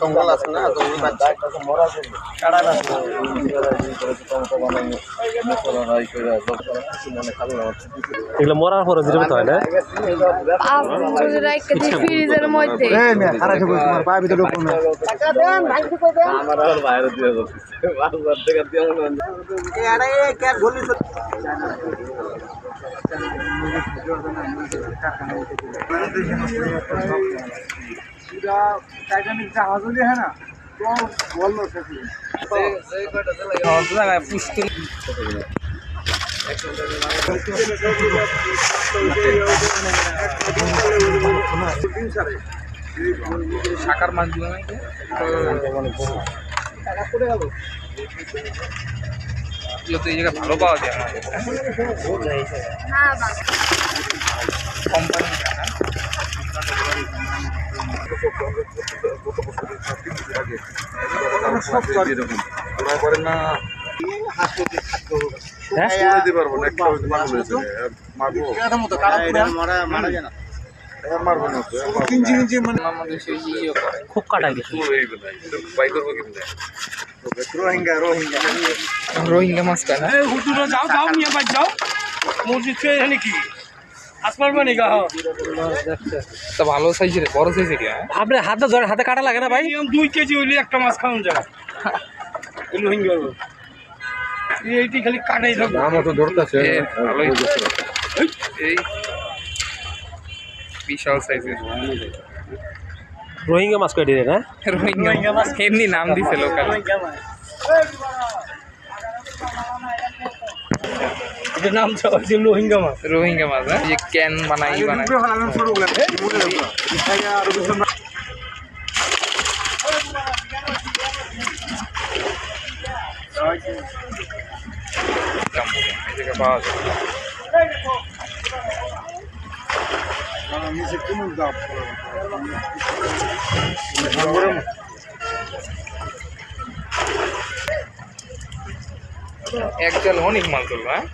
জঙ্গল আছে না, এগুলো মরার পরে যেটা হয় না ফ্রিজের মধ্যে শাকার মাছ দিল নাকি তো এই জায়গায় ভালো পাওয়া যায় কোম্পানি খুব কাটাই গেছে রোহিঙ্গা মাছ কেন যাও যাও নিয়ে বাদ যাও মসজিদ এখানে কি আসমার বানি গা তা ভালো সাইজের বড় সাইজের আপনি হাতে ধরে হাতে কাটা লাগে না ভাই 2 কেজি হইলে একটা মাছ খাওয়ান যায় রোহিঙ্গা এইটি খালি কাটাই থাকবে আমার তো ধরতেছে ভালোই এই বিশাল সাইজের রোহিঙ্গা মাছ কেটে না রোহিঙ্গা মাছ এমনি নাম দিছে লোকাল এটার নাম হচ্ছে রোহিঙ্গা মাছ হ্যাঁ যে ক্যান বানাই পাওয়া যায় এক জাল অনেক মাল তুলবো হ্যাঁ